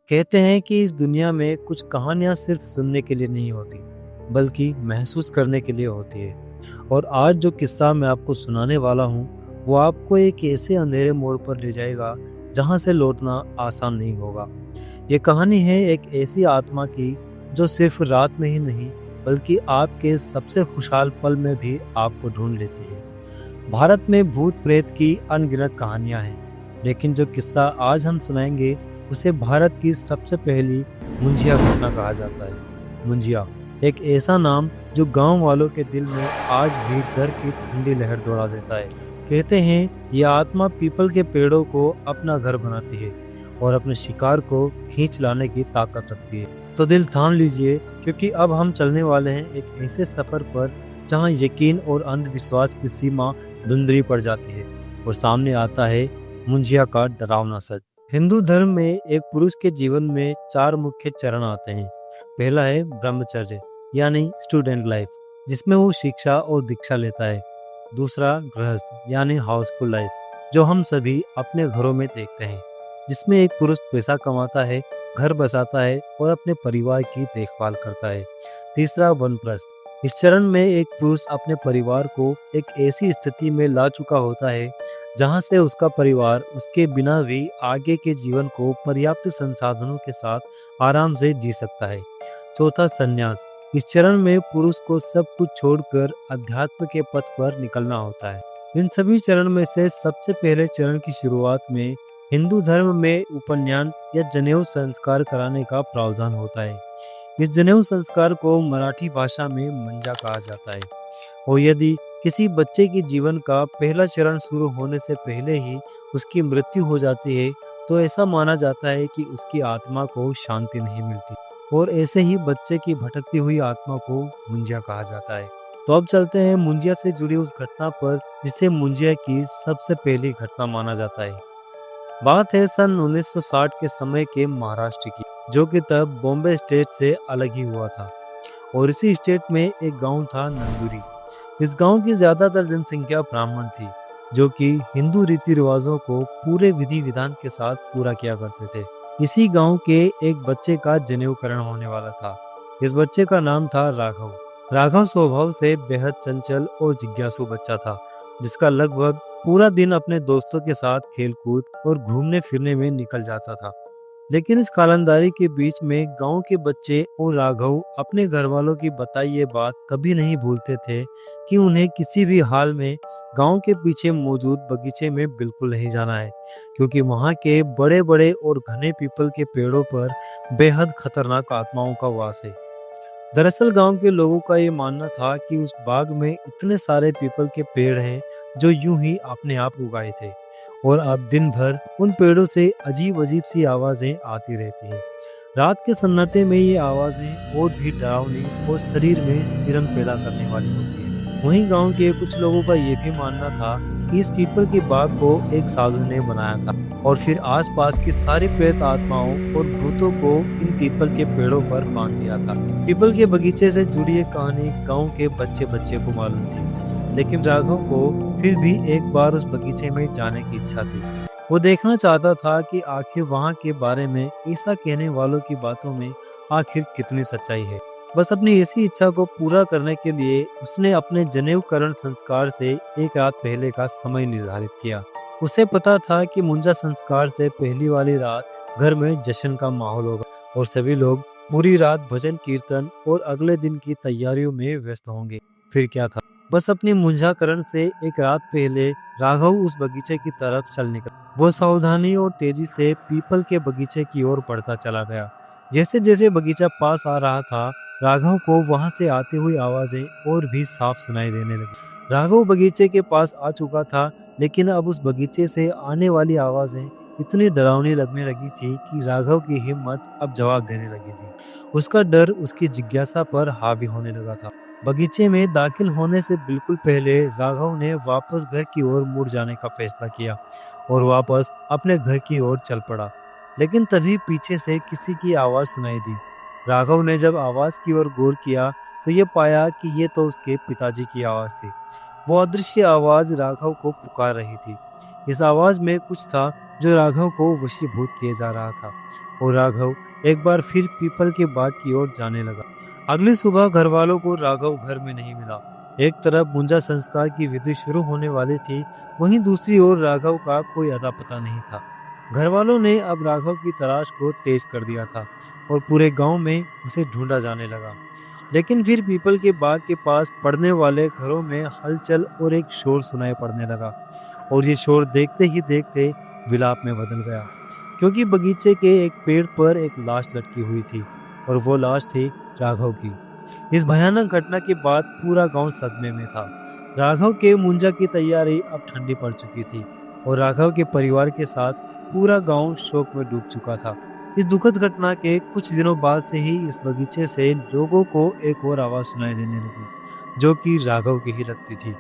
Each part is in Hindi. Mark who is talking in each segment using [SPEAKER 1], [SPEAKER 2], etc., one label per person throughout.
[SPEAKER 1] कहते हैं कि इस दुनिया में कुछ कहानियां सिर्फ सुनने के लिए नहीं होती, बल्कि महसूस करने के लिए होती है। और आज जो किस्सा मैं आपको सुनाने वाला हूँ, वो आपको एक ऐसे अंधेरे मोड़ पर ले जाएगा जहाँ से लौटना आसान नहीं होगा। ये कहानी है एक ऐसी आत्मा की जो सिर्फ रात में ही नहीं, बल्कि आपके सबसे खुशहाल पल में भी आपको ढूंढ लेती है। भारत में भूत प्रेत की अनगिनत कहानियां हैं, लेकिन जो किस्सा आज हम सुनाएंगे उसे भारत की सबसे पहली मुंजिया घटना कहा जाता है। मुंजिया एक ऐसा नाम जो गांव वालों के दिल में आज भी डर की ठंडी लहर दौड़ा देता है। कहते हैं यह आत्मा पीपल के पेड़ों को अपना घर बनाती है और अपने शिकार को खींच लाने की ताकत रखती है। तो दिल थाम लीजिए, क्योंकि अब हम चलने वाले हैं एक ऐसे सफर पर जहां यकीन और अंधविश्वास की सीमा धुंधली पड़ जाती है और सामने आता है मुंजिया का डरावना सच। हिंदू धर्म में एक पुरुष के जीवन में 4 मुख्य चरण आते हैं। पहला है ब्रह्मचर्य यानी स्टूडेंट लाइफ, जिसमें वो शिक्षा और दीक्षा लेता है। दूसरा गृहस्थ यानी हाउसफुल लाइफ, जो हम सभी अपने घरों में देखते हैं, जिसमें एक पुरुष पैसा कमाता है, घर बसाता है और अपने परिवार की देखभाल करता है। तीसरा वानप्रस्थ, इस चरण में एक पुरुष अपने परिवार को एक ऐसी स्थिति में ला चुका होता है जहां से उसका परिवार उसके बिना भी आगे के जीवन को पर्याप्त संसाधनों के साथ आराम से जी सकता है। चौथा संन्यास, इस चरण में पुरुष को सब कुछ छोड़कर अध्यात्म के पथ पर निकलना होता है। इन सभी चरण में से सबसे पहले चरण की शुरुआत में हिंदू धर्म में उपनयन या जनेऊ संस्कार कराने का प्रावधान होता है। इस जनेऊ संस्कार को मराठी भाषा में मंजा कहा जाता है। और यदि किसी बच्चे के जीवन का पहला चरण शुरू होने से पहले ही उसकी मृत्यु हो जाती है, तो ऐसा माना जाता है कि उसकी आत्मा को शांति नहीं मिलती और ऐसे ही बच्चे की भटकती हुई आत्मा को मुंजिया कहा जाता है। तो अब चलते हैं मुंजिया से जुड़ी उस घटना पर जिसे मुंजिया की सबसे पहली घटना माना जाता है। बात है सन 1960 के समय के महाराष्ट्र की, जो कि तब बॉम्बे स्टेट से अलग ही हुआ था। और इसी स्टेट में एक गांव था नंदुरी। इस गांव की ज्यादातर जनसंख्या ब्राह्मण थी, जो कि हिंदू रीति रिवाजों को पूरे विधि विधान के साथ पूरा किया करते थे। इसी गांव के एक बच्चे का जनेऊकरण होने वाला था। इस बच्चे का नाम था राघव। राघव स्वभाव से बेहद चंचल और जिज्ञासु बच्चा था, जिसका लगभग पूरा दिन अपने दोस्तों के साथ खेलकूद और घूमने फिरने में निकल जाता था। लेकिन इस खानदारी के बीच में गांव के बच्चे और राघव अपने घर वालों की बताई ये बात कभी नहीं भूलते थे कि उन्हें किसी भी हाल में गांव के पीछे मौजूद बगीचे में बिल्कुल नहीं जाना है, क्योंकि वहां के बड़े बड़े और घने पीपल के पेड़ों पर बेहद खतरनाक आत्माओं का वास है। दरअसल गांव के लोगों का ये मानना था कि उस बाग में इतने सारे पीपल के पेड़ हैं जो यूं ही अपने आप उगाए थे, और अब दिन भर उन पेड़ों से अजीब अजीब सी आवाजें आती रहती हैं। रात के सन्नाटे में ये आवाजें और भी डरावनी और शरीर में सिरन पैदा करने वाली होती है। वहीं गांव के कुछ लोगों का ये भी मानना था कि इस पीपल के बाग को एक साधु ने बनाया था और फिर आसपास की सारी प्रेत आत्माओं और भूतों को इन पीपल के पेड़ों पर बांध दिया था। पीपल के बगीचे से जुड़ी ये कहानी गाँव के बच्चे बच्चे को मालूम थी, लेकिन राघव को फिर भी एक बार उस बगीचे में जाने की इच्छा थी। वो देखना चाहता था कि आखिर वहाँ के बारे में ऐसा कहने वालों की बातों में आखिर कितनी सच्चाई है। बस अपनी इसी इच्छा को पूरा करने के लिए उसने अपने जनेऊकरण संस्कार से एक रात पहले का समय निर्धारित किया। उसे पता था कि मुंजा संस्कार से पहली वाली रात घर में जश्न का माहौल होगा और सभी लोग पूरी रात भजन कीर्तन और अगले दिन की तैयारियों में व्यस्त होंगे। फिर क्या था, बस अपनी मुंजाकरण से एक रात पहले राघव उस बगीचे की तरफ चल निकला। वो सावधानी और तेजी से पीपल के बगीचे की ओर बढ़ता चला गया। जैसे जैसे बगीचा पास आ रहा था, राघव को वहां से आती हुई आवाजें और भी साफ सुनाई देने लगी। राघव बगीचे के पास आ चुका था, लेकिन अब उस बगीचे से आने वाली आवाजें इतनी डरावनी लगने लगी थी कि राघव की हिम्मत अब जवाब देने लगी थी। उसका डर उसकी जिज्ञासा पर हावी होने लगा था। बगीचे में दाखिल होने से बिल्कुल पहले राघव ने वापस घर की ओर मुड़ जाने का फैसला किया और वापस अपने घर की ओर चल पड़ा। लेकिन तभी पीछे से किसी की आवाज सुनाई दी। राघव ने जब आवाज की ओर गौर किया तो ये पाया कि ये तो उसके पिताजी की आवाज थी। वो अदृश्य आवाज राघव को पुकार रही थी। इस आवाज में कुछ था जो राघव को वशीभूत किए जा रहा था और राघव एक बार फिर पीपल के बाग की ओर जाने लगा। अगली सुबह घर वालों को राघव घर में नहीं मिला। एक तरफ मुंजा संस्कार की विधि शुरू होने वाली थी, वहीं दूसरी ओर राघव का कोई अता पता नहीं था। घर वालों ने अब राघव की तलाश को तेज कर दिया था और पूरे गांव में उसे ढूंढा जाने लगा। लेकिन फिर पीपल के बाग के पास पड़ने वाले घरों में हलचल और एक शोर सुनाई पड़ने लगा और ये शोर देखते ही देखते विलाप में बदल गया, क्योंकि बगीचे के एक पेड़ पर एक लाश लटकी हुई थी और वो लाश थी राघव की। इस भयानक घटना के बाद पूरा गांव सदमे में था। राघव के मुंजा की तैयारी अब ठंडी पड़ चुकी थी और राघव के परिवार के साथ पूरा गांव शोक में डूब चुका था। इस दुखद घटना के कुछ दिनों बाद से ही इस बगीचे से लोगों को एक और आवाज सुनाई देने लगी, जो कि राघव की ही लगती थी।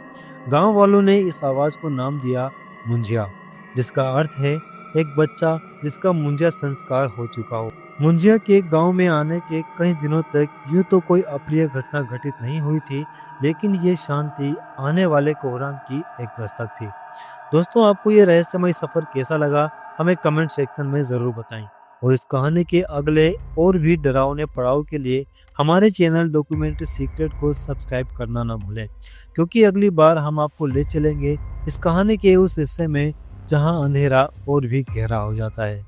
[SPEAKER 1] गांव वालों ने इस आवाज को नाम दिया मुंजिया, जिसका अर्थ है एक बच्चा जिसका मुंजिया संस्कार हो चुका हो। मुंजिया के गांव में आने के कई दिनों तक यूं तो कोई अप्रिय घटना घटित नहीं हुई थी, लेकिन ये शांति आने वाले कोहराम की एक दस्तक थी। दोस्तों, आपको ये रहस्यमय सफर कैसा लगा, हमें कमेंट सेक्शन में जरूर बताएं। और इस कहानी के अगले और भी डरावने पड़ाव के लिए हमारे चैनल डॉक्यूमेंट्री सीक्रेट को सब्सक्राइब करना ना भूलें, क्योंकि अगली बार हम आपको ले चलेंगे इस कहानी के उस हिस्से में जहां अंधेरा और भी गहरा हो जाता है।